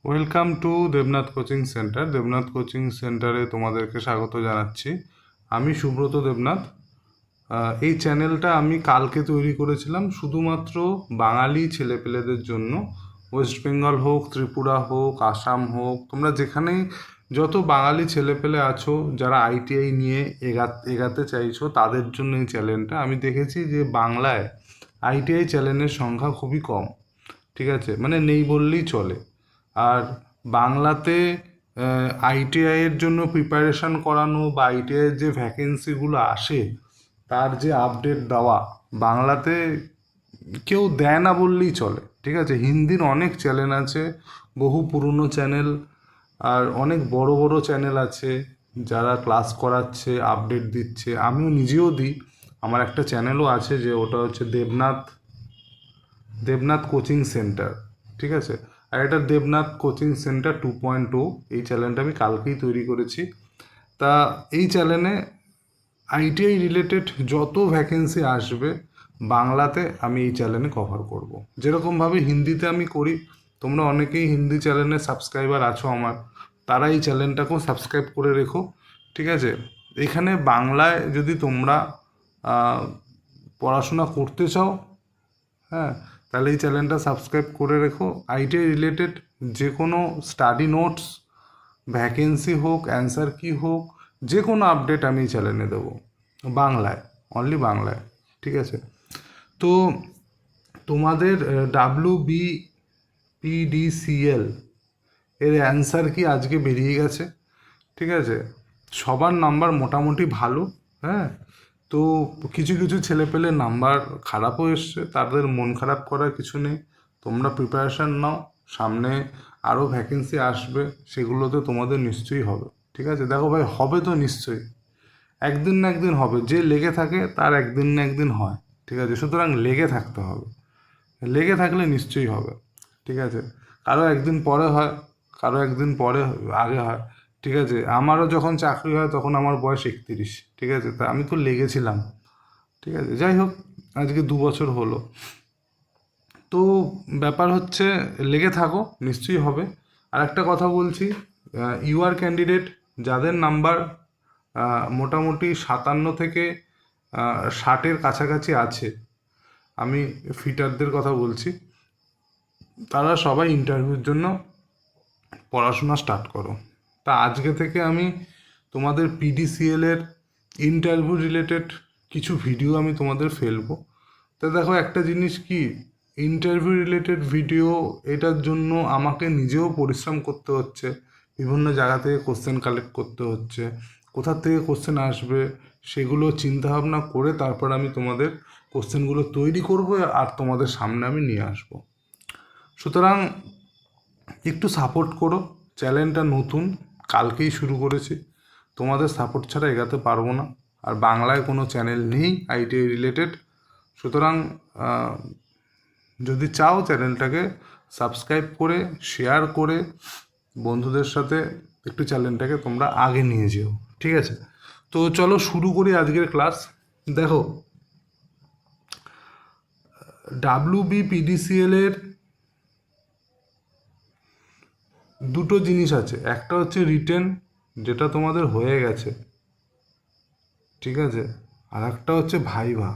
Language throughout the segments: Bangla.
Welcome to Debnath coaching centre. Debnath coaching সেন্টারে তোমাদেরকে স্বাগত জানাচ্ছি। আমি সুব্রত দেবনাথ। এই চ্যানেলটা আমি কালকে তৈরি করেছিলাম শুধুমাত্র বাঙালি ছেলেপেলেদের জন্য। ওয়েস্ট বেঙ্গল হোক, ত্রিপুরা হোক, আসাম হোক, তোমরা যেখানেই যত বাঙালি ছেলেপেলে আছো যারা আইটিআই নিয়ে এগাতে চাইছো তাদের জন্য এই চ্যানেলটা। আমি দেখেছি যে বাংলায় আইটিআই চ্যানেলের সংখ্যা খুবই কম, ঠিক আছে, মানে নেই বললেই চলে। আর বাংলাতে আইটিআইয়ের জন্য প্রিপারেশান করানো বা আইটিআইয়ের যে ভ্যাকেন্সিগুলো আসে তার যে আপডেট দেওয়া বাংলাতে কেউ দেয় না বললেই চলে, ঠিক আছে। হিন্দির অনেক চ্যানেল আছে, বহু পুরনো চ্যানেল, আর অনেক বড় বড় চ্যানেল আছে যারা ক্লাস করাচ্ছে, আপডেট দিচ্ছে। আমিও নিজেও দিই, আমার একটা চ্যানেলও আছে যে ওটা হচ্ছে দেবনাথ কোচিং সেন্টার, ঠিক আছে। আর এটা দেবনাথ কোচিং সেন্টার 2.0, এই চ্যানেলটা আমি কালকেই তৈরি করেছি। তা এই চ্যানেলে আইটিআই রিলেটেড যত ভ্যাকেন্সি আসবে বাংলাতে আমি এই চ্যানেলে কভার করব। যেরকমভাবে হিন্দিতে আমি করি, তোমরা অনেকেই হিন্দি চ্যানেলে সাবস্ক্রাইবার আছো আমার, তারা এই চ্যানেলটাকেও সাবস্ক্রাইব করে রেখো, ঠিক আছে। এখানে বাংলায় যদি তোমরা পড়াশোনা করতে চাও, হ্যাঁ, তাহলে এই চ্যানেলটা সাবস্ক্রাইব করে রেখো। আইটিআই রিলেটেড যে কোনো স্টাডি নোটস, ভ্যাকেন্সি হোক, অ্যান্সার কি হোক, যে কোনো আপডেট আমি এই চ্যানেলে দেবো বাংলায়, অনলি বাংলায়, ঠিক আছে। তো তোমাদের WBPDCL এর অ্যান্সার কি আজকে বেরিয়ে গেছে, ঠিক আছে। সবার নাম্বার মোটামুটি ভালো, হ্যাঁ। তো কিছু কিছু ছেলেপেলের নাম্বার খারাপও এসছে, তাদের মন খারাপ করার কিছু নেই। তোমরা প্রিপারেশান নাও, সামনে আরও ভ্যাকেন্সি আসবে, সেগুলোতে তোমাদের নিশ্চয়ই হবে, ঠিক আছে। দেখো ভাই, হবে তো নিশ্চয়ই, একদিন না একদিন হবে। যে লেগে থাকে তার একদিন না একদিন হয়, ঠিক আছে। সুতরাং লেগে থাকতে হবে, লেগে থাকলে নিশ্চয়ই হবে, ঠিক আছে। কারো একদিন পরে হয়, কারো একদিন পরে আগে হয়, ঠিক আছে। আমারও যখন চাকরি হয় তখন আমার বয়স 31, ঠিক আছে। তা আমি তো লেগেছিলাম, ঠিক আছে। যাই হোক, আজকে 2 বছর হলো। তো ব্যাপার হচ্ছে লেগে থাকো, নিশ্চয়ই হবে। আর একটা কথা বলছি, ইউআর ক্যান্ডিডেট যাদের নাম্বার মোটামুটি 57 থেকে 60-এর কাছাকাছি আছে, আমি ফিটারদের কথা বলছি, তারা সবাই ইন্টারভিউর জন্য পড়াশোনা স্টার্ট করো। তা আজকে থেকে আমি তোমাদের পিডিসিএলের ইন্টারভিউ রিলেটেড কিছু ভিডিও আমি তোমাদের ফেলবো। তা দেখো, একটা জিনিস কি, ইন্টারভিউ রিলেটেড ভিডিও, এটার জন্য আমাকে নিজেও পরিশ্রম করতে হচ্ছে, বিভিন্ন জায়গা থেকে কোশ্চেন কালেক্ট করতে হচ্ছে, কোথা থেকে কোশ্চেন আসবে সেগুলো চিন্তাভাবনা করে তারপর আমি তোমাদের কোশ্চেনগুলো তৈরি করব আর তোমাদের সামনে আমি নিয়ে আসবো। সুতরাং একটু সাপোর্ট করো, চ্যানেলটা নতুন, কালকেই শুরু করেছি, তোমাদের সাপোর্ট ছাড়া এগাতে পারবো না। আর বাংলায় কোনো চ্যানেল নেই আইটিআই রিলেটেড। সুতরাং যদি চাও চ্যানেলটাকে সাবস্ক্রাইব করে শেয়ার করে বন্ধুদের সাথে একটু চ্যানেলটাকে তোমরা আগে নিয়ে যেও, ঠিক আছে। তো চলো শুরু করি আজকের ক্লাস। দেখো, WBPDCL এর দুটো জিনিস আছে, একটা হচ্ছে রিটেন, যেটা তোমাদের হয়ে গেছে, ঠিক আছে। আর একটা হচ্ছে ভাইভা,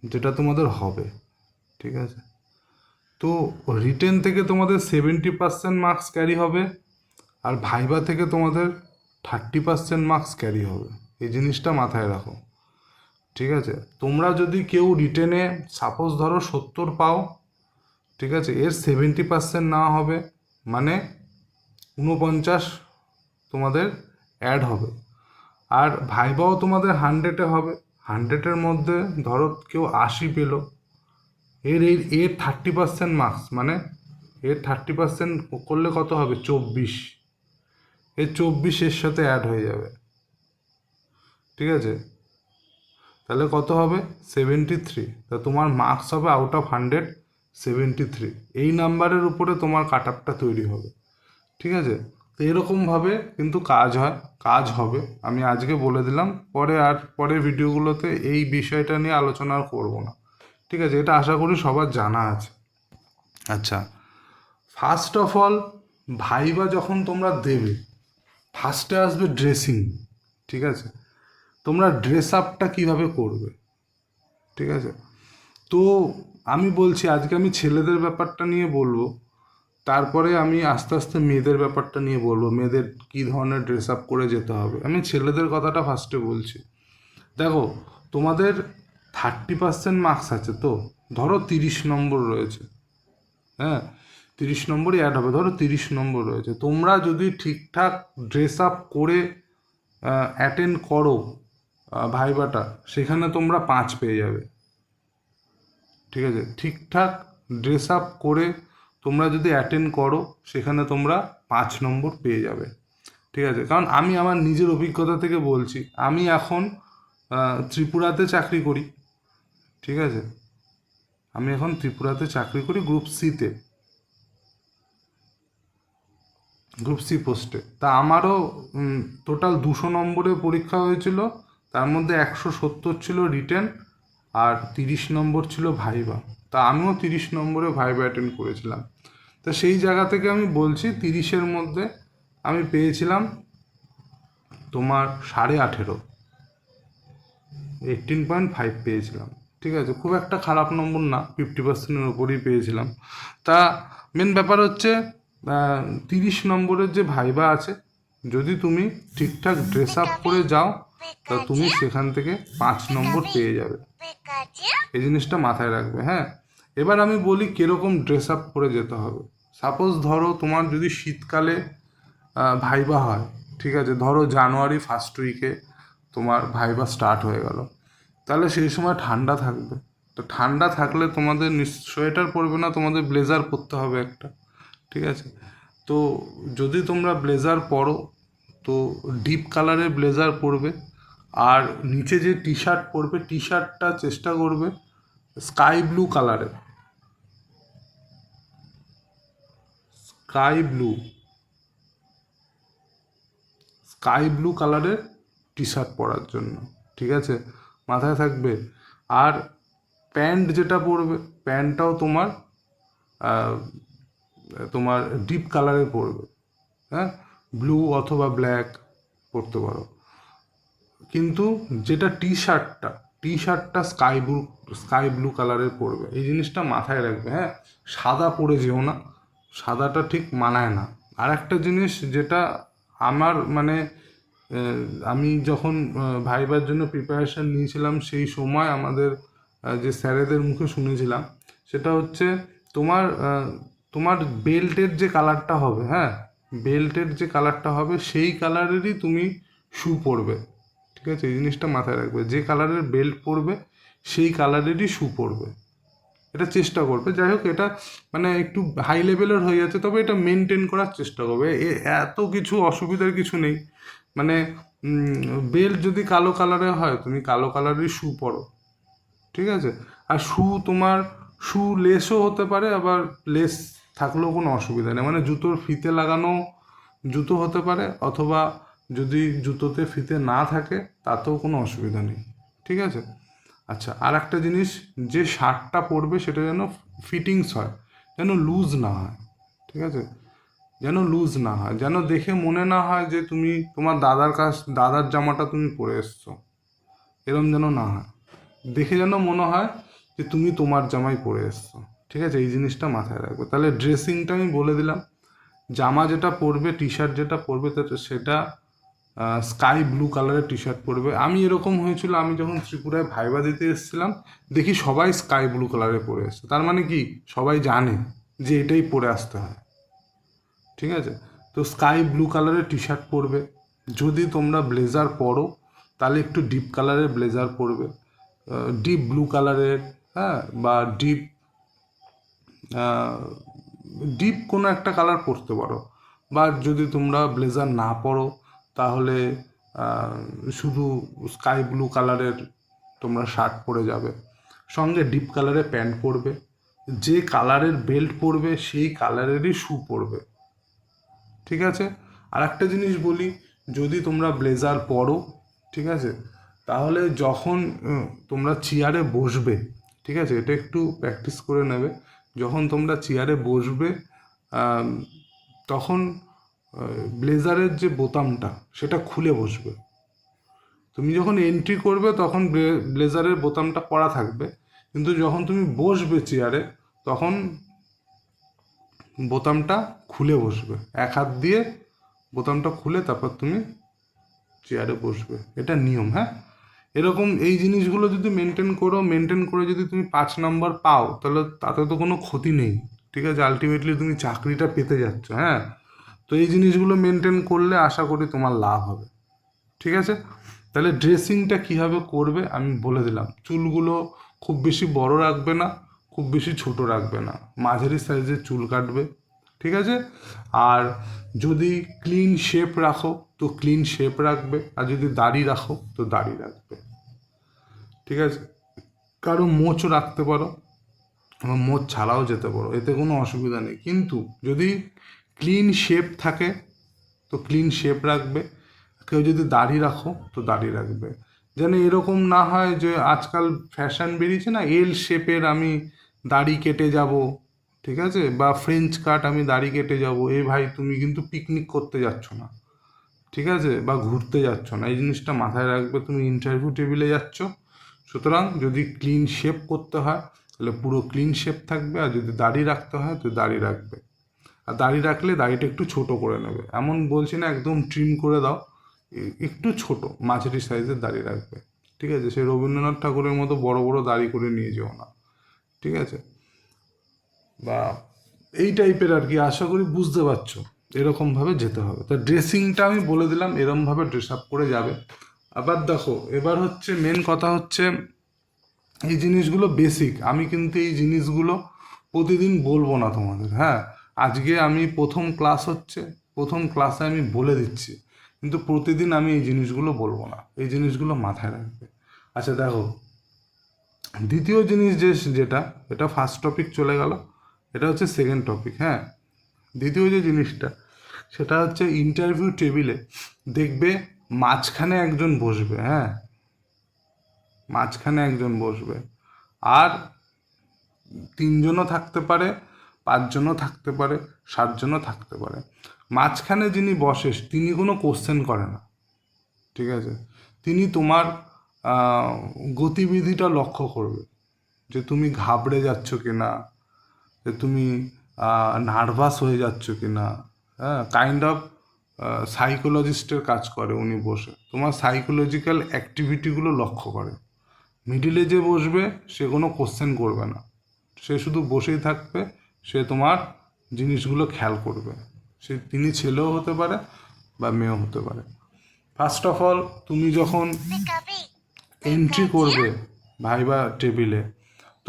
যেটা তোমাদের হবে, ঠিক আছে। তো রিটেন থেকে তোমাদের 70% মার্কস ক্যারি হবে, আর ভাইভা থেকে তোমাদের 30% মার্কস ক্যারি হবে। এই জিনিসটা মাথায় রাখো, ঠিক আছে। তোমরা যদি কেউ রিটেনে সাপোজ ধরো 70 পাও, ঠিক আছে, এর 70% না হবে, মানে 49 তোমাদের অ্যাড হবে। আর ভাইভাও তোমাদের 100-এ হবে, 100-এর মধ্যে ধরো কেউ 80 পেলো, এর 30% মার্কস, মানে এর 30% করলে কত হবে, 24। এর 24 সাথে অ্যাড হয়ে যাবে, ঠিক আছে। তাহলে কত হবে, 73। তা তোমার মার্কস হবে আউট অফ 100 73। এই নাম্বারের উপরে তোমার কাট আপটা তৈরি হবে, ঠিক আছে। তো এরকমভাবে কিন্তু কাজ হয়, কাজ হবে। আমি আজকে বলে দিলাম, পরের ভিডিওগুলোতে এই বিষয়টা নিয়ে আলোচনা আর করবো না, ঠিক আছে। এটা আশা করি সবার জানা আছে। আচ্ছা, ফার্স্ট অফ অল ভাইবা যখন তোমরা দেবে, ফার্স্টে আসবে ড্রেসিং। ঠিক আছে, তোমরা ড্রেস আপটা কীভাবে করবে, ঠিক আছে। তো আমি বলছি আজকে আমি ছেলেদের ব্যাপারটা নিয়ে বলবো, তারপরে আমি আস্তে আস্তে মেয়েদের ব্যাপারটা নিয়ে বলবো, মেয়েদের কী ধরনের ড্রেস আপ করে যেতে হবে। আমি ছেলেদের কথাটা ফার্স্টে বলছি। দেখো, তোমাদের 30% মার্কস আছে, তো ধরো 30 নম্বর রয়েছে, হ্যাঁ 30 নম্বরই অ্যাড হবে, ধরো 30 নম্বর রয়েছে। তোমরা যদি ঠিকঠাক ড্রেস আপ করে অ্যাটেন্ড করো ভাইবাটা, সেখানে তোমরা 5 পেয়ে যাবে। ঠিক আছে, ঠিকঠাক ড্রেস আপ করে তোমরা যদি অ্যাটেন্ড করো, সেখানে তোমরা 5 নম্বর পেয়ে যাবে। ঠিক আছে, কারণ আমি আমার নিজের অভিজ্ঞতা থেকে বলছি, আমি এখন ত্রিপুরাতে চাকরি করি। ঠিক আছে, আমি এখন ত্রিপুরাতে চাকরি করি গ্রুপ সিতে, গ্রুপ সি পোস্টে। তা আমারও টোটাল 200 নম্বরের পরীক্ষা হয়েছিল, তার মধ্যে 170 ছিল রিটেন, আর 30 নম্বর ছিল ভাইবা। তা আমিও 30 নম্বরে ভাইবা অ্যাটেন্ড করেছিলাম। তা সেই জায়গা থেকে আমি বলছি, 30-এর মধ্যে আমি পেয়েছিলাম তোমার 18.5, 18.5 পেয়েছিলাম। ঠিক আছে, খুব একটা খারাপ নম্বর না, 50%-এর ওপরই পেয়েছিলাম। তা মেন ব্যাপার হচ্ছে 30 নম্বরের যে ভাইবা আছে, যদি তুমি ঠিকঠাক ড্রেস আপ করে যাও, তা তুমি সেখান থেকে 5 নম্বর পেয়ে যাবে। এই জিনিসটা মাথায় রাখবে। হ্যাঁ, এবার আমি বলি কীরকম ড্রেস আপ করে যেতে হবে। সাপোজ ধরো তোমার যদি শীতকালে ভাইবা হয়, ঠিক আছে, ধরো জানুয়ারি ফার্স্ট উইকে তোমার ভাইবা স্টার্ট হয়ে গেল, তাহলে সেই সময় ঠান্ডা থাকবে। তো ঠান্ডা থাকলে তোমাদের সোয়েটার পরবে না, তোমাদের ব্লেজার পরতে হবে একটা। ঠিক আছে, তো যদি তোমরা ব্লেজার পরো, তো ডিপ কালারের ব্লেজার পরবে, আর নিচে যে টি শার্ট পরবে, টি শার্টটা চেষ্টা করবে স্কাই ব্লু কালারের, স্কাই ব্লু, স্কাই ব্লু কালারের টি শার্ট পরার জন্য। ঠিক আছে, মাথায় থাকবে। আর প্যান্ট যেটা পরবে, প্যান্টটাও তোমার তোমার ডিপ কালারের পরবে। হ্যাঁ, ব্লু অথবা ব্ল্যাক পরতে পারো, কিন্তু যেটা টি শার্টটা স্কাই ব্লু কালারের পরবে। এই জিনিসটা মাথায় রাখবে। হ্যাঁ, সাদা পরে যেও না, সাদাটা ঠিক মানায় না। আর একটা জিনিস যেটা আমার মানে আমি যখন ভাইবার জন্য প্রিপারেশান নিয়েছিলাম, সেই সময় আমাদের যে স্যারেদের মুখে শুনেছিলাম, সেটা হচ্ছে তোমার তোমার বেল্টের যে কালারটা হবে, হ্যাঁ বেল্টের যে কালারটা হবে, সেই কালারেরই তুমি শু পরবে। ঠিক আছে, এই জিনিসটা মাথায় রাখবে, যে কালারের বেল্ট পরবে সেই কালারেরই শু পরবে। এটা চেষ্টা করবে। যাই হোক, এটা মানে একটু হাই লেভেলের হয়ে যাচ্ছে, তবে এটা মেনটেন করার চেষ্টা করবে। এত কিছু অসুবিধার কিছু নেই। মানে বেল্ট যদি কালো কালারের হয়, তুমি কালো কালারের শু পরো। ঠিক আছে, আর তোমার শু লেসও হতে পারে, আবার লেস থাকলেও কোনো অসুবিধা নেই। মানে জুতোর ফিতে লাগানো জুতো হতে পারে, অথবা যদি জুতোতে ফিতে না থাকে তাতেও কোনো অসুবিধা নেই। ঠিক আছে, আচ্ছা, আর একটা জিনিস, যে শার্টটা পরবে সেটা যেন ফিটিংস হয়, যেন লুজ না হয়। ঠিক আছে, যেন লুজ না হয়, যেন দেখে মনে না হয় যে তুমি তোমার দাদার জামাটা তুমি পরে এসছো, এরম যেন না হয়। দেখে যেন মনে হয় যে তুমি তোমার জামাই পরে এসছো। ঠিক আছে, এই জিনিসটা মাথায় রাখবে। তাহলে ড্রেসিংটা আমি বলে দিলাম। জামা যেটা পরবে, টি শার্ট যেটা পরবে, সেটা স্কাই ব্লু কালারের টি শার্ট পরবে। আমি এরকম হয়েছিল, আমি যখন ত্রিপুরায় ভাইবা দিতে এসেছিলাম, দেখি সবাই স্কাই ব্লু কালারের পরে এসছে। তার মানে কি, সবাই জানে যে এটাই পরে আসতে হয়। ঠিক আছে, তো স্কাই ব্লু কালারের টি শার্ট পরবে। যদি তোমরা ব্লেজার পরো, তাহলে একটু ডিপ কালারের ব্লেজার পরবে, ডিপ ব্লু কালারের, হ্যাঁ, বা ডিপ কোনো একটা কালার পরতে পারো। বা যদি তোমরা ব্লেজার না পরো, তাহলে শুধু স্কাই ব্লু কালারের তোমরা শার্ট পরে যাবে, সঙ্গে ডিপ কালারের প্যান্ট পরবে, যে কালারের বেল্ট পরবে সেই কালারেরই শু পরবে। ঠিক আছে, আর একটা জিনিস বলি, যদি তোমরা ব্লেজার পরো, ঠিক আছে, তাহলে যখন তোমরা চেয়ারে বসবে, ঠিক আছে, এটা একটু প্র্যাকটিস করে নেবে। যখন তোমরা চেয়ারে বসবে, আম, তখন ব্লেজারের যে বোতামটা সেটা খুলে বসবে। তুমি যখন এন্ট্রি করবে তখন ব্লেজারের বোতামটা পরা থাকবে, কিন্তু যখন তুমি বসবে চেয়ারে তখন বোতামটা খুলে বসবে। এক হাত দিয়ে বোতামটা খুলে তারপর তুমি চেয়ারে বসবে, এটা নিয়ম। হ্যাঁ, এরকম এই জিনিসগুলো যদি মেনটেন করে যদি তুমি 5 নম্বর পাও তাহলে তাতে তো কোনো ক্ষতি নেই, ঠিক আছে? আলটিমেটলি তুমি চাকরিটা পেতে যাচ্ছ। হ্যাঁ, তো এই জিনিসগুলো মেনটেন করলে আশা করি তোমার লাভ হবে, ঠিক আছে? তাহলে ড্রেসিংটা কীভাবে করবে আমি বলে দিলাম। চুলগুলো খুব বেশি বড় রাখবে না, খুব বেশি ছোট রাখবে না, মাঝারি সাইজের চুল কাটবে, ঠিক আছে? আর যদি ক্লিন শেপ রাখো তো ক্লিন শেপ রাখবে, আর যদি দাড়ি রাখো তো দাড়ি রাখবে, ঠিক আছে? কারো মোচও রাখতে পারো, এবং মোচ ছাড়াও যেতে পারো, এতে কোনো অসুবিধা নেই। কিন্তু যদি ক্লিন শেপ থাকে তো ক্লিন শেপ রাখবে, কেউ যদি দাড়ি রাখো তো দাড়ি রাখবে। যেন এরকম না হয় যে আজকাল ফ্যাশন বেরিয়েছে না, এল শেপের আমি দাড়ি কেটে যাব, ঠিক আছে? বা ফ্রেঞ্চ কাট আমি দাড়ি কেটে যাব। এ ভাই, তুমি কিন্তু পিকনিক করতে যাচ্ছ না, ঠিক আছে? বা ঘুরতে যাচ্ছ না, এই জিনিসটা মাথায় রাখবে। তুমি ইন্টারভিউ টেবিলে যাচ্ছ, সুতরাং যদি ক্লিন শেপ করতে হয় তাহলে পুরো ক্লিন শেপ থাকবে, আর যদি দাড়ি রাখতে হয় তো দাড়ি রাখবে। আর দাড়ি রাখলে দাড়িটা একটু ছোট করে নেবে, এমন বলছি না একদম ট্রিম করে দাও, একটু ছোট মাঝারি সাইজের দাড়ি রাখবে, ঠিক আছে? সেই রবীন্দ্রনাথ ঠাকুরের মতো বড় বড় দাড়ি করে নিয়ে যেও না, ঠিক আছে? বা এই টাইপের আর কি, আশা করি বুঝতে পারছো। এরকমভাবে যেতে হবে। তা ড্রেসিংটা আমি বলে দিলাম, এরমভাবে ড্রেস আপ করে যাবে। আবার দেখো, এবার হচ্ছে মেন কথা হচ্ছে এই জিনিসগুলো বেসিক, আমি কিন্তু এই জিনিসগুলো প্রতিদিন বলবো না তোমাদের। হ্যাঁ, আজকে আমি প্রথম ক্লাসে আমি বলে দিচ্ছি, কিন্তু প্রতিদিন আমি এই জিনিসগুলো বলবো না, এই জিনিসগুলো মাথায় রাখবে। আচ্ছা দেখো, দ্বিতীয় জিনিস যেটা, এটা ফার্স্ট টপিক চলে গেল, এটা হচ্ছে সেকেন্ড টপিক। হ্যাঁ, দ্বিতীয় যে জিনিসটা সেটা হচ্ছে ইন্টারভিউ টেবিলে দেখবে মাঝখানে একজন বসবে। হ্যাঁ, মাঝখানে একজন বসবে, আর 3জনও থাকতে পারে, 5জনও থাকতে পারে, 7জনও থাকতে পারে। মাঝখানে যিনি বসে তিনি কোনো কোশ্চেন করে না, ঠিক আছে? তিনি তোমার গতিবিধিটা লক্ষ্য করবে, যে তুমি ঘাবড়ে যাচ্ছ কি না, যে তুমি নার্ভাস হয়ে যাচ্ছ কি না। হ্যাঁ, কাইন্ড অফ সাইকোলজিস্টের কাজ করে উনি বসে, তোমার সাইকোলজিক্যাল অ্যাক্টিভিটিগুলো লক্ষ্য করে। মিডিলে যে বসবে সে কোনো কোশ্চেন করবে না, সে শুধু বসেই থাকবে, সে তোমার জিনিসগুলো খেয়াল করবে। তিনি ছেলেও হতে পারে বা মেয়েও হতে পারে। ফার্স্ট অফ অল তুমি যখন এন্ট্রি করবে ভাইবা টেবিলে,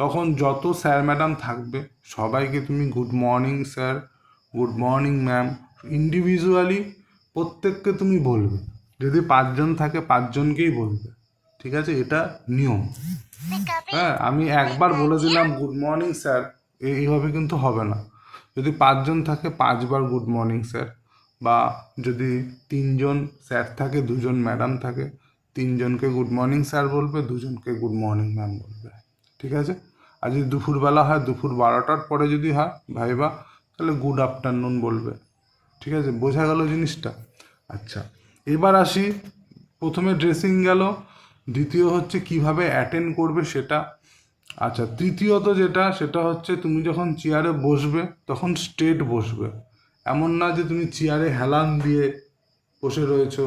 তখন যত স্যার ম্যাডাম থাকবে সবাইকে তুমি good morning sir, good morning ma'am, individually প্রত্যেককে তুমি বলবে। যদি 5জন থাকে 5জনকেই বলবে, ঠিক আছে? এটা নিয়ম। হ্যাঁ, আমি একবার বলে দিলাম গুড মর্নিং স্যার, এইভাবে কিন্তু হবে না। যদি 5জন থাকে 5বার গুড মর্নিং স্যার, বা যদি 3জন স্যার থাকে 2জন ম্যাডাম থাকে, 3জনকে গুড মর্নিং স্যার বলবে, 2জনকে গুড মর্নিং ম্যাম বলবে, ঠিক আছে? আর যদি দুপুরবেলা হয়, দুপুর 12টার পরে যদি হয় ভাইবা, তাহলে গুড আফটারনুন বলবে, ঠিক আছে? বোঝা গেল জিনিসটা? আচ্ছা, এবার আসি, প্রথমে ড্রেসিং গেল, দ্বিতীয় হচ্ছে কিভাবে অ্যাটেন্ড করবে সেটা। আচ্ছা, তৃতীয়ত যেটা, সেটা হচ্ছে তুমি যখন চেয়ারে বসবে তখন স্ট্রেট বসবে। এমন না যে তুমি চেয়ারে হেলান দিয়ে বসে রয়েছো,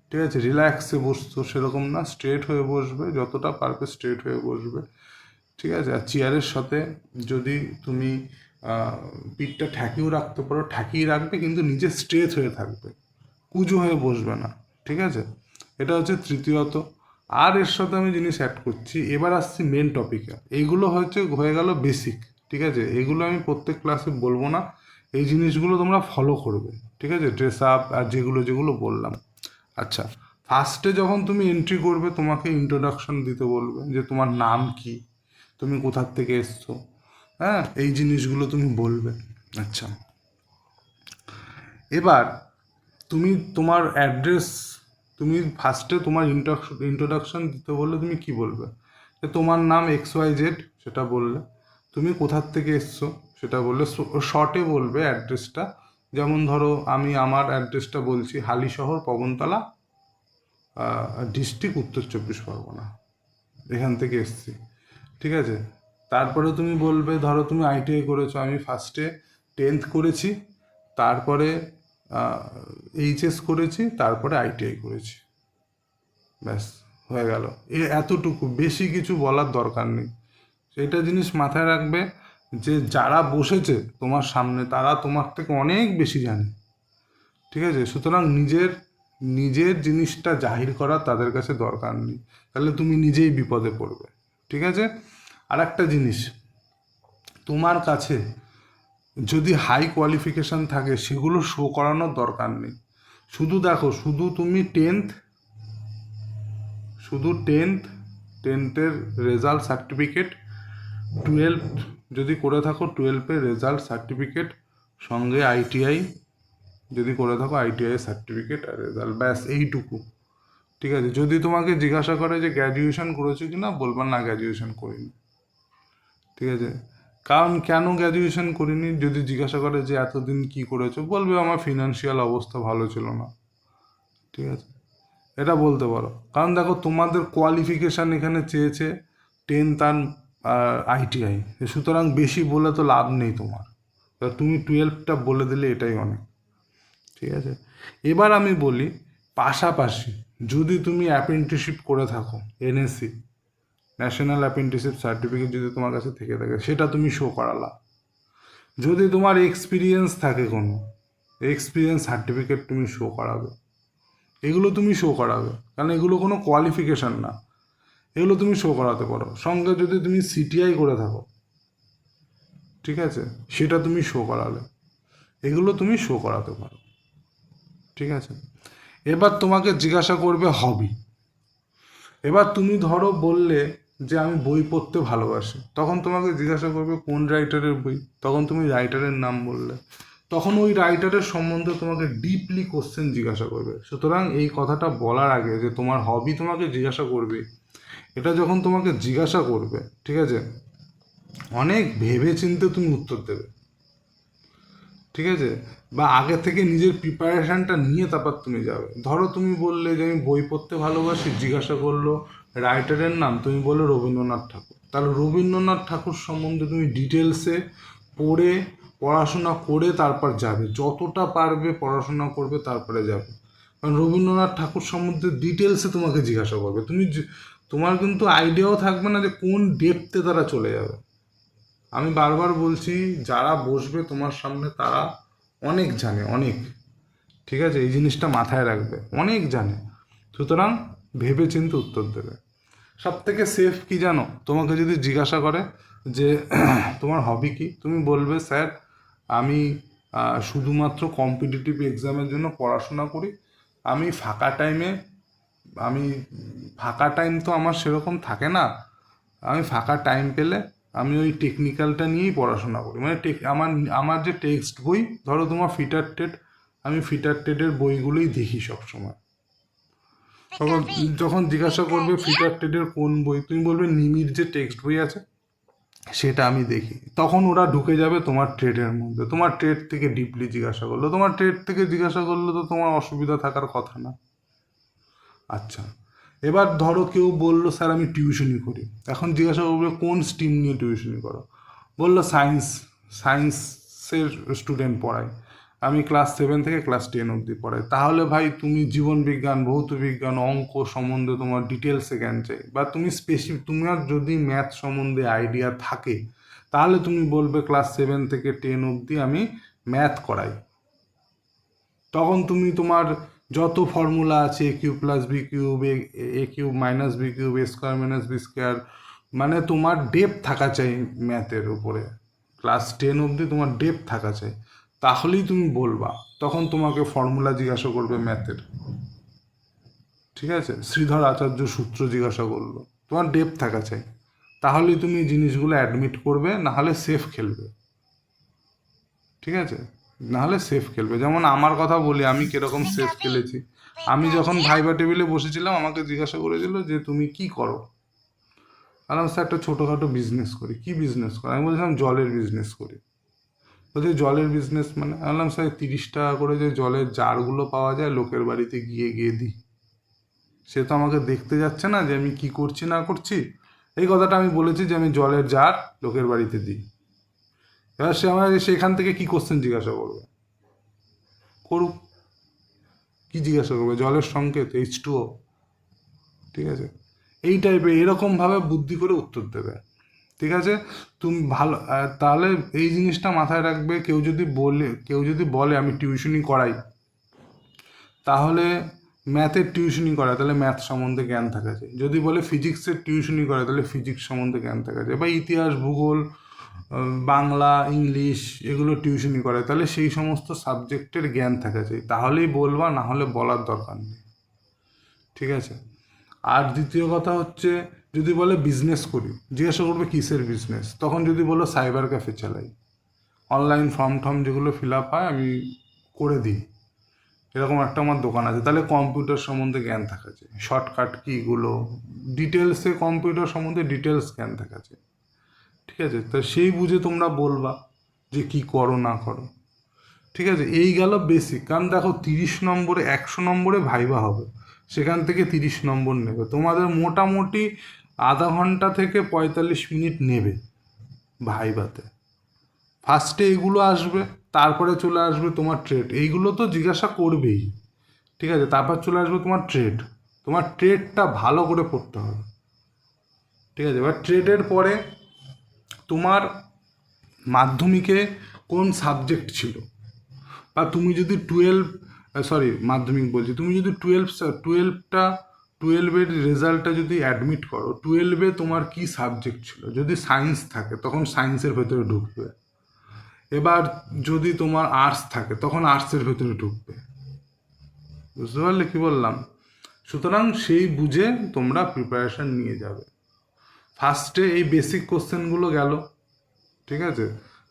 ঠিক আছে, রিল্যাক্সে বসছো, সেরকম না, স্ট্রেট হয়ে বসবে, যতটা পারবে স্ট্রেট হয়ে বসবে, ঠিক আছে? আর চেয়ারের সাথে যদি তুমি পিঠটা ঠেকিয়েও রাখতে পারো, ঠেকিয়ে রাখবে, কিন্তু নিচে স্ট্রেট হয়ে থাকবে, কুঁজো হয়ে বসবে না, ঠিক আছে? এটা হচ্ছে তৃতীয়ত। আর এর সাথে আমি জিনিস অ্যাড করছি, এবার আসছি মেন টপিকে। এইগুলো হয়ে গেল বেসিক, ঠিক আছে? এগুলো আমি প্রত্যেক ক্লাসে বলবো না, এই জিনিসগুলো তোমরা ফলো করবে, ঠিক আছে? ড্রেস আপ আর যেগুলো যেগুলো বললাম। আচ্ছা, ফার্স্টে যখন তুমি এন্ট্রি করবে তোমাকে ইন্ট্রোডাকশন দিতে বলবে, যে তোমার নাম কি, তুমি কোথার থেকে এসছো। হ্যাঁ, এই জিনিসগুলো তুমি বলবে। আচ্ছা, এবার তুমি তোমার অ্যাড্রেস, তুমি ফার্স্টে তোমার ইন্ট্রোডাকশন দিতে বললে তুমি কি বলবে? যে তোমার নাম XYZ, সেটা বললে। তুমি কোথার থেকে এসছো, সেটা বললে শর্টে বলবে অ্যাড্রেসটা। যেমন ধরো আমি আমার অ্যাড্রেসটা বলছি, হালিশহর পবনতলা, ডিস্ট্রিক্ট উত্তর চব্বিশ পরগনা, এখান থেকে এসছি, ঠিক আছে। তারপরে তুমি বলবে ধরো তুমি আইটিআই করেছো, আমি ফার্স্টে 10th করেছি, তারপরে এইচএস করেছি, তারপরে আইটিআই করেছি, ব্যাস হয়ে গেল। এতটুকু, বেশি কিছু বলার দরকার নেই। সেইটা জিনিস মাথায় রাখবে যে যারা বসেছে তোমার সামনে তারা তোমার থেকে অনেক বেশি জানে, ঠিক আছে। সুতরাং নিজের নিজের জিনিসটা জাহির করা তাদের কাছে দরকার নেই, তাহলে তুমি নিজেই বিপদে পড়বে, ঠিক আছে। আর একটা জিনিস, তোমার কাছে যদি হাই কোয়ালিফিকেশান থাকে সেগুলো শো করানোর দরকার নেই। শুধু দেখো, শুধু টেন্থের রেজাল্ট সার্টিফিকেট, 12 যদি করে থাকো 12-এর রেজাল্ট সার্টিফিকেট, সঙ্গে আইটিআই যদি করে থাকো আইটিআই সার্টিফিকেট আর রেজাল্ট, ব্যাস এইটুকু, ঠিক আছে। যদি তোমাকে জিজ্ঞাসা করে যে গ্র্যাজুয়েশন করেছো কি না, বলবা না গ্র্যাজুয়েশন করিনি, ঠিক আছে। কারণ কেন গ্র্যাজুয়েশন করিনি যদি জিজ্ঞাসা করে যে এতদিন কি করেছো, বলবে আমার ফিনান্সিয়াল অবস্থা ভালো ছিল না, ঠিক আছে। এটা বলতে পারো, কারণ দেখো তোমাদের কোয়ালিফিকেশান এখানে চেয়েছে 10th আর আইটিআই, সুতরাং বেশি বলে তো লাভ নেই তোমার, তুমি 12টা বলে দিলে এটাই অনেক, ঠিক আছে। এবার আমি বলি, পাশাপাশি যদি তুমি অ্যাপ্রেন্টিসশিপ করে থাকো, এনএসসি, ন্যাশনাল অ্যাপ্রেন্টিসশিপ সার্টিফিকেট যদি তোমার কাছে থেকে থাকে, সেটা তুমি শো করালা। যদি তোমার এক্সপিরিয়েন্স থাকে কোনো, এক্সপিরিয়েন্স সার্টিফিকেট তুমি শো করাবে, এগুলো তুমি শো করাবে, কারণ এগুলো কোনো কোয়ালিফিকেশান না, এগুলো তুমি শো করাতে পারো। সঙ্গে যদি তুমি সিটিআই করে থাকো, ঠিক আছে, সেটা তুমি শো করালে, এগুলো তুমি শো করাতে পারো, ঠিক আছে। এবার তোমাকে জিজ্ঞাসা করবে হবি। এবার তুমি ধরো বললে যে আমি বই পড়তে ভালোবাসি, তখন তোমাকে জিজ্ঞাসা করবে কোন রাইটারের বই, তখন তুমি রাইটারের নাম বললে, তখন ওই রাইটারের সম্বন্ধে তোমাকে ডিপলি কোশ্চেন জিজ্ঞাসা করবে। সুতরাং এই কথাটা বলার আগে যে তোমার হবি তোমাকে জিজ্ঞাসা করবে, এটা যখন তোমাকে জিজ্ঞাসা করবে, ঠিক আছে, অনেক ভেবে চিন্তে তুমি উত্তর দেবে, ঠিক আছে। বা আগে থেকে নিজের প্রিপারেশানটা নিয়ে তারপর তুমি যাবে। ধরো তুমি বললে যে আমি বই পড়তে ভালোবাসি, জিজ্ঞাসা করলো রাইটারের নাম, তুমি বললে রবীন্দ্রনাথ ঠাকুর, তাহলে রবীন্দ্রনাথ ঠাকুর সম্বন্ধে তুমি ডিটেলসে পড়াশোনা করে তারপর যাবে, যতটা পারবে পড়াশোনা করবে তারপরে যাবে। কারণ রবীন্দ্রনাথ ঠাকুর সম্বন্ধে ডিটেলসে তোমাকে জিজ্ঞাসা করবে, তোমার কিন্তু আইডিয়াও থাকবে না যে কোন ডেপথে তারা চলে যাবে। আমি বারবার বলছি, যারা বসবে তোমার সামনে তারা অনেক জানে, অনেক, ঠিক আছে, এই জিনিসটা মাথায় রাখবে, অনেক জানে। সুতরাং ভেবে চিন্তে উত্তর দেবে। সব থেকে সেফ কি জানো, তোমাকে যদি জিজ্ঞাসা করে যে তোমার হবি কি, তুমি বলবে স্যার আমি শুধুমাত্র কম্পিটিটিভ এক্সামের জন্য পড়াশোনা করি, আমি আমি ফাঁকা টাইম তো আমার সেরকম থাকে না, আমি ফাঁকা টাইম পেলে আমি ওই টেকনিক্যালটা নিয়েই পড়াশোনা করি, মানে আমার আমার যে টেক্সট বই, ধরো তোমার ফিটার টেট, আমি ফিটার টেটের বইগুলোই দেখি সবসময়। তখন যখন জিজ্ঞাসা করবে ফিটার টেটের কোন বই, তুমি বলবে নিমির যে টেক্সট বই আছে সেটা আমি দেখি, তখন ওরা ঢুকে যাবে তোমার ট্রেডের মধ্যে। তোমার ট্রেড থেকে ডিপলি জিজ্ঞাসা করলো, তোমার ট্রেড থেকে জিজ্ঞাসা করলে তো তোমার অসুবিধা থাকার কথা না। আচ্ছা, এবার ধরো কেউ বললো স্যার আমি টিউশনি করি, এখন জিজ্ঞাসা করবে কোন স্ট্রিম নিয়ে টিউশনি করো, বললো সায়েন্সের স্টুডেন্ট পড়াই, আমি ক্লাস 7 থেকে ক্লাস 10 অবধি পড়াই। তাহলে ভাই তুমি জীবন বিজ্ঞান, ভৌত বিজ্ঞান, অঙ্ক সম্বন্ধে তোমার ডিটেলসে জ্ঞান চাই, বা তুমি তোমার যদি ম্যাথ সম্বন্ধে আইডিয়া থাকে, তাহলে তুমি বলবে ক্লাস 7 থেকে 10 অবধি আমি ম্যাথ করাই। তখন তুমি তোমার যত ফর্মুলা আছে, এ কিউব প্লাস বি কিউব, এ কিউব মাইনাস বি কিউব, এ স্কোয়ার মাইনাস বি স্কোয়ার, মানে তোমার ডেপথ থাকা চাই ম্যাথের উপরে, ক্লাস 10 অবধি তোমার ডেপথ থাকা চাই, তাহলেই তুমি বলবা। তখন তোমাকে ফর্মুলা জিজ্ঞাসা করবে ম্যাথের, ঠিক আছে, শ্রীধর আচার্য সূত্র জিজ্ঞাসা করলো, তোমার ডেপথ থাকা চাই, তাহলেই তুমি জিনিসগুলো অ্যাডমিট করবে, নাহলে সেফ খেলবে, ঠিক আছে, নাহলে সেফ খেলবে। যেমন আমার কথা বলি, আমি কিরকম সেফ খেলেছি। আমি যখন ভাইবা টেবিলে বসেছিলাম, আমাকে জিজ্ঞাসা করেছিল যে তুমি কি করো, আরাম স্যার একটা ছোটোখাটো বিজনেস করি। কি বিজনেস করো? আমি বলছিলাম জলের বিজনেস করি। বলছে জলের বিজনেস মানে, আমি বললাম স্যার 30 টাকা করে যে জলের জারগুলো পাওয়া যায় লোকের বাড়িতে গিয়ে গিয়ে দিই, সে তো আমাকে দেখতে যাচ্ছে না যে আমি কি করছি না করছি। এই কথাটা আমি বলেছি যে আমি জলের জার লোকের বাড়িতে দিই। এবার সে আমার সেখান থেকে কি কোশ্চেন জিজ্ঞাসা করবে, করুক, কি জিজ্ঞাসা করবে, জলের সংকেত H2O, ঠিক আছে, এই টাইপের এরকমভাবে বুদ্ধি করে উত্তর দেবে, ঠিক আছে। তুমি ভালো তাহলে এই জিনিসটা মাথায় রাখবে, কেউ যদি বলে আমি টিউশনি করাই, তাহলে ম্যাথের টিউশনি করায় তাহলে ম্যাথ সম্বন্ধে জ্ঞান থাকা চাই, যদি বলে ফিজিক্সের টিউশনি করায় তাহলে ফিজিক্স সম্বন্ধে জ্ঞান থাকা চাই, বা ইতিহাস ভূগোল বাংলা ইংলিশ এগুলো টিউশনি করায় তাহলে সেই সমস্ত সাবজেক্টের জ্ঞান থাকা চাই, তাহলেই বলবা, না হলে বলার দরকার নেই, ঠিক আছে। আর দ্বিতীয় কথা হচ্ছে, যদি বলে বিজনেস করি, জিজ্ঞাসা করবে কিসের বিজনেস, তখন যদি বলো সাইবার ক্যাফে চালাই, অনলাইন ফর্ম টর্ম যেগুলো ফিল আপ হয় আমি করে দিই, এরকম একটা আমার দোকান আছে, তাহলে কম্পিউটার সম্বন্ধে জ্ঞান থাকা চাই, শর্টকাট কীগুলো ডিটেলসে কম্পিউটার সম্বন্ধে ডিটেলস জ্ঞান থাকা চাই, ঠিক আছে। তা সেই বুঝে তোমরা বলবা যে কি করো না করো, ঠিক আছে। এই গেল বেসিক, কারণ দেখো 30 নম্বরে 100 নম্বরে ভাইবা হবে, সেখান থেকে 30 নম্বর নেবে, তোমাদের মোটামুটি আধা ঘন্টা থেকে 45 মিনিট নেবে ভাইবাতে। ফার্স্টে এইগুলো আসবে, তারপরে চলে আসবে তোমার ট্রেড, এইগুলো তো জিজ্ঞাসা করবেই, ঠিক আছে। তারপর চলে আসবে তোমার ট্রেড, তোমার ট্রেডটা ভালো করে পড়তে হবে, ঠিক আছে। এবার ট্রেডের পরে তোমার মাধ্যমিকে কোন সাবজেক্ট ছিল, বা তুমি যদি মাধ্যমিক বলছি, তুমি যদি টুয়েলভের রেজাল্টটা যদি অ্যাডমিট করো, 12-এ তোমার কি সাবজেক্ট ছিল, যদি সায়েন্স থাকে তখন সায়েন্সের ভেতরে ঢুকবে, এবার যদি তোমার আর্টস থাকে তখন আর্টসের ভেতরে ঢুকবে, বুঝতে পারলে কি বললাম। সুতরাং সেই বুঝে তোমরা প্রিপারেশান নিয়ে যাবে। ফার্স্টে এই বেসিক কোশ্চেনগুলো গেল, ঠিক আছে।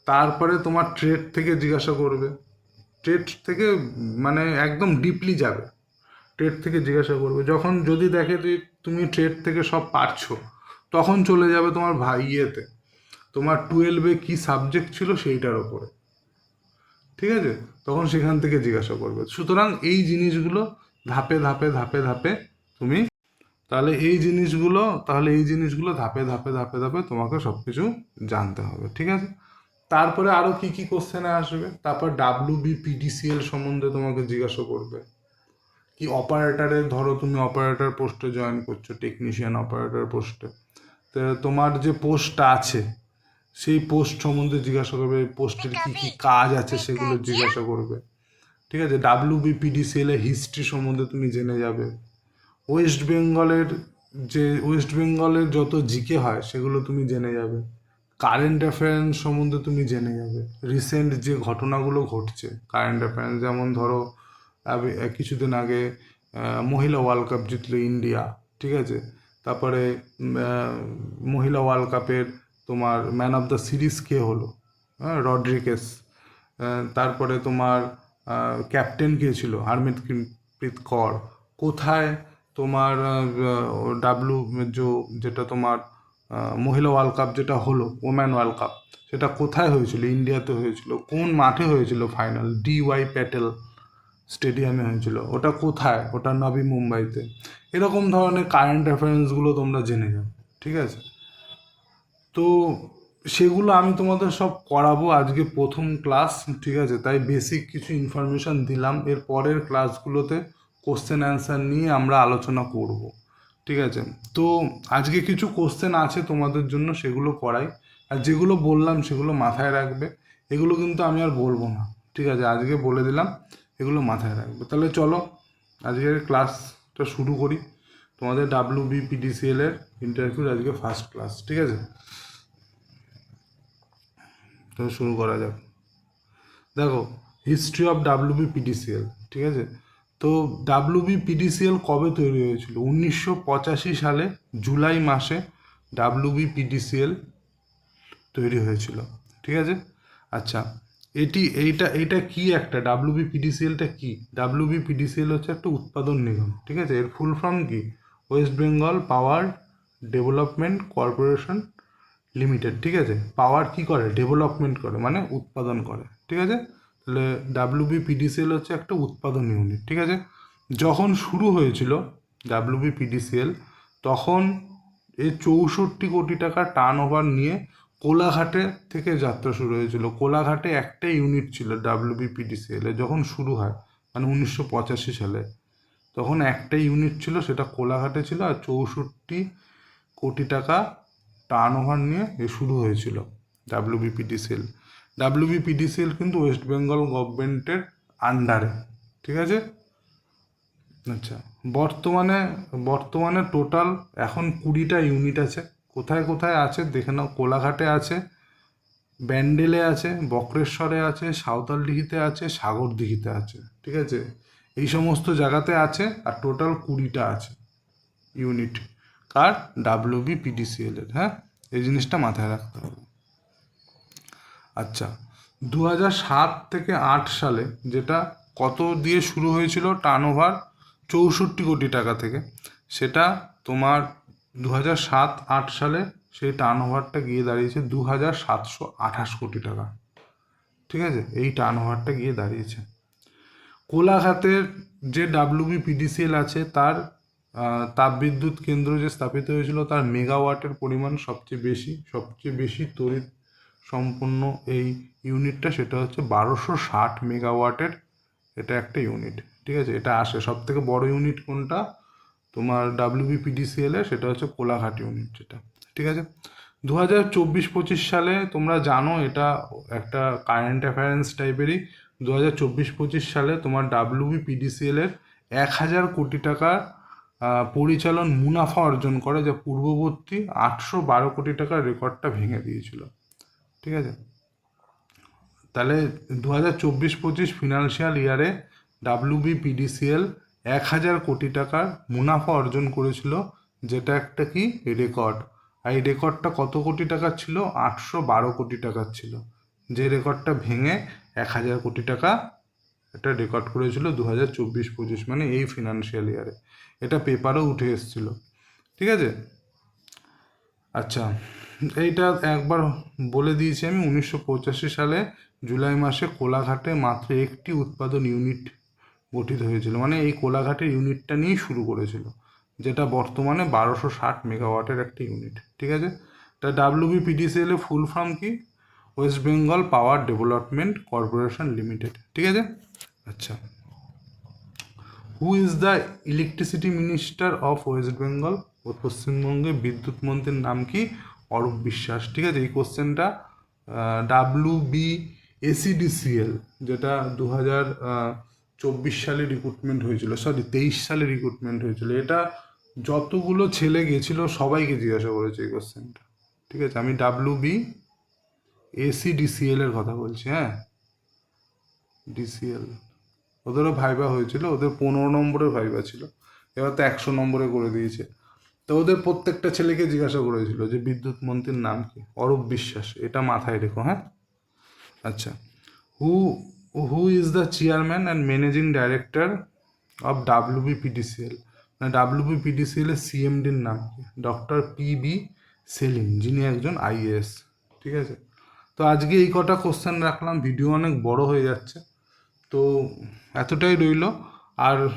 তারপরে তোমার ট্রেড থেকে জিজ্ঞাসা করবে, ট্রেড থেকে মানে একদম ডিপলি যাবে, ট্রেড থেকে জিজ্ঞাসা করবে, যখন যদি দেখে যে তুমি ট্রেড থেকে সব পারছো, তখন চলে যাবে তোমার ইয়েতে, তোমার 12-এ কী সাবজেক্ট ছিল সেইটার ওপরে, ঠিক আছে, তখন সেখান থেকে জিজ্ঞাসা করবে। সুতরাং এই জিনিসগুলো ধাপে ধাপে ধাপে ধাপে তুমি এই জিনিসগুলো ধাপে ধাপে ধাপে ধাপে তোমাকে সব কিছু জানতে হবে, ঠিক আছে। তারপরে আরও কী কী কোশ্চেনে আসবে, তারপর WBPDCL সম্বন্ধে তোমাকে জিজ্ঞাসা করবে, কি অপারেটারে, ধরো তুমি অপারেটর পোস্টে জয়েন করছো, টেকনিশিয়ান অপারেটর পোস্টে, তো তোমার যে পোস্টটা আছে সেই পোস্ট সম্বন্ধে জিজ্ঞাসা করবে, পোস্টের কী কী কাজ আছে সেগুলো জিজ্ঞাসা করবে, ঠিক আছে। WBPDCL এর হিস্ট্রি সম্বন্ধে তুমি জেনে যাবে, ওয়েস্ট বেঙ্গলের যত জিকে হয় সেগুলো তুমি জেনে যাবে, কারেন্ট অ্যাফেয়ার্স সম্বন্ধে তুমি জেনে যাবে, রিসেন্ট যে ঘটনাগুলো ঘটছে কারেন্ট অ্যাফেয়ার্স, যেমন ধরো কিছুদিন আগে মহিলা ওয়ার্ল্ড কাপ জিতলো ইন্ডিয়া, ঠিক আছে। তারপরে মহিলা ওয়ার্ল্ড কাপের তোমার ম্যান অফ দ্য সিরিজ কে হলো, হ্যাঁ, রড্রিগেস। তারপরে তোমার ক্যাপ্টেন কে ছিল, হরমিতপ্রীত কৌর। কোথায় তোমার যেটা তোমার মহিলা ওয়ার্ল্ড কাপ যেটা হলো, ওম্যান ওয়ার্ল্ড কাপ, সেটা কোথায় হয়েছিল, ইন্ডিয়াতে হয়েছিল, কোন মাঠে হয়েছিল ফাইনাল, DY প্যাটেল স্টেডিয়ামে হয়েছিল, ওটা কোথায়, ওটা নবী মুম্বাইতে। এরকম ধরনের কারেন্ট অ্যাফেয়ার্সগুলো তোমরা জেনে যাও, ঠিক আছে। তো সেগুলো আমি তোমাদের সব করাবো, আজকে প্রথম ক্লাস, ঠিক আছে, তাই বেসিক কিছু ইনফরমেশান দিলাম, এর পরের ক্লাসগুলোতে কোশ্চেন অ্যান্সার নিয়ে আমরা আলোচনা করব, ঠিক আছে। তো আজকে কিছু কোশ্চেন আছে তোমাদের জন্য, সেগুলো করাই, আর যেগুলো বললাম সেগুলো মাথায় রাখবে, এগুলো কিন্তু আমি আর বলবো না, ঠিক আছে, আজকে বলে দিলাম, এগুলো মাথায় রাখবে। তাহলে চলো আজকের ক্লাসটা শুরু করি, তোমাদের WBPDCL এর ইন্টারভিউর আজকে ফার্স্ট ক্লাস, ঠিক আছে। তো শুরু করা যাক। দেখো, হিস্ট্রি অফ WBPDCL, ঠিক আছে। তো WBPDCL কবে তৈরি হয়েছিল? 1985 সালে জুলাই মাসে WBPDCL তৈরি হয়েছিল, ঠিক আছে। আচ্ছা, এইটা কি, একটা WBPDCLটা কি? WBPDCL হচ্ছে একটা উৎপাদন নিগম, ঠিক আছে। এর ফুল ফর্ম কি? West Bengal power development corporation limited, ঠিক আছে। পাওয়ার কি করে? ডেভেলপমেন্ট করে, মানে উৎপাদন করে, ঠিক আছে? তাহলে ডাব্লিউবিপিডিসিএল হচ্ছে একটা উৎপাদন ইউনিট, ঠিক আছে? যখন শুরু হয়েছিল ডাব্লিউবিপিডিসিএল, তখন এই 64 কোটি টাকা টার্ন ওভার নিয়ে কোলাঘাটে থেকে যাত্রা শুরু হয়েছিল। কোলাঘাটে একটা ইউনিট ছিল ডাব্লিউবিপিডিসিএল যখন শুরু হয়, মানে 1985 সালে। তখন একটা ইউনিট ছিল, সেটা কোলাঘাটে ছিল, আর 64 কোটি টাকা টার্ন ওভার নিয়ে শুরু হয়েছিল ডাব্লিউবিপিডিসিএল। ডাব্লিউবিপিডিসিএল কিন্তু ওয়েস্ট বেঙ্গল গভর্নমেন্টের আন্ডারে, ঠিক আছে? আচ্ছা, বর্তমানে বর্তমানে টোটাল এখন 20টা ইউনিট আছে। কোথায় কোথায় আছে দেখে নাও। কোলাঘাটে আছে, ব্যান্ডেলে আছে, বক্রেশ্বরে আছে, সাঁওতালডিহিতে আছে, সাগরদিঘিতে আছে, ঠিক আছে? এই সমস্ত জায়গাতে আছে, আর টোটাল 20টা আছে ইউনিট কার, ডাব্লিউবিপিডিসিএল এর। হ্যাঁ, এই জিনিসটা মাথায় রাখতে হবে। আচ্ছা, 2007 থেকে 8 সালে যেটা কত দিয়ে শুরু হয়েছিল টার্ন ওভার, 64 কোটি টাকা থেকে, সেটা তোমার 2007-8 সালে সেই টার্ন ওভারটা গিয়ে দাঁড়িয়েছে 2728 কোটি টাকা, ঠিক আছে? এই টার্ন ওভারটা গিয়ে দাঁড়িয়েছে। কোলাঘাটের যে ডাব্লিউবিপিডিসিএল আছে, তার তাপবিদ্যুৎ কেন্দ্র যে স্থাপিত হয়েছিল, তার মেগাওয়াটের পরিমাণ সবচেয়ে বেশি তড়িৎ সম্পন্ন এই ইউনিটটা, সেটা হচ্ছে 1260 মেগাওয়াটের। এটা একটা ইউনিট, ঠিক আছে? এটা আসে সব থেকে বড় ইউনিট কোনটা তোমার ডাব্লিউবিপিডিসিএল এর, সেটা হচ্ছে কোলাঘাট ইউনিট, যেটা, ঠিক আছে? 2024-25 সালে তোমরা জানো, এটা একটা কারেন্ট অ্যাফেয়ার্স টাইপেরই। 2024-25 সালে তোমার ডাব্লিউবিপিডিসিএল এর 1000 কোটি টাকার পরিচালন মুনাফা অর্জন করে, যা পূর্ববর্তী 812 কোটি টাকার রেকর্ডটা ভেঙে দিয়েছিল, ঠিক আছে? তাহলে 2024-25 ফিনান্সিয়াল ইয়ারে ডাব্লিউবিপিডিসিএল 1000 কোটি টাকার মুনাফা অর্জন করেছিল, যেটা একটা কি রেকর্ড। আর এই রেকর্ডটা কত কোটি টাকার ছিল? 812 কোটি টাকার ছিল, যে রেকর্ডটা ভেঙে 1000 কোটি টাকা এটা রেকর্ড করেছিল 2024-25, মানে এই ফিনান্সিয়াল ইয়ারে। এটা পেপারও উঠে এসেছিল, ঠিক আছে? আচ্ছা, এইটা একবার বলে দিয়েছি আমি। 1985 সালে জুলাই মাসে কোলাঘাটে মাত্র একটি উৎপাদন ইউনিট গঠিত হয়েছিল, মানে এই কোলাঘাটের ইউনিটটা নিয়েই শুরু করেছিল, যেটা বর্তমানে 1260 মেগাওয়াটের একটা ইউনিট, ঠিক আছে? তা ডাব্লিউবিপিডিসিএল এর ফুল ফর্ম কি? West Bengal power development corporation limited, ঠিক আছে? আচ্ছা, হু is the electricity minister of West Bengal? পশ্চিমবঙ্গের বিদ্যুৎ মন্ত্রীর নাম কি? অরূপ বিশ্বাস, ঠিক আছে? এই কোশ্চেনটা WBACDCL, যেটা 2024 সালে রিক্রুটমেন্ট হয়েছিল, 23 সালে রিক্রুটমেন্ট হয়েছিল, এটা যতগুলো ছেলে গেছিল সবাইকে জিজ্ঞাসা করেছে এই কোশ্চেনটা, ঠিক আছে? আমি WBACDCL এর কথা বলছি, হ্যাঁ, ডিসিএল। ওদেরও ভাইবা হয়েছিল, ওদের 15 নম্বরের ভাইবা ছিল, এবার তো 100 নম্বরে করে দিয়েছে। তো ওদের প্রত্যেকটা ছেলেকে জিজ্ঞাসা করেছিল যে বিদ্যুৎ মন্ত্রীর নাম কি? অরূপ বিশ্বাস, এটা মাথায় রেখো, হ্যাঁ? আচ্ছা, who who is the chairman and managing director of WBPDCL? মানে ডাব্লিউবিপিডিসিএল এর সিএমডির নাম কি? ডক্টর PB সেলিম, যিনি একজন IAS, ঠিক আছে? তো আজকে এই কটা কোশ্চেন রাখলাম, ভিডিও অনেক বড় হয়ে যাচ্ছে, তো এতটাই রইলো। আর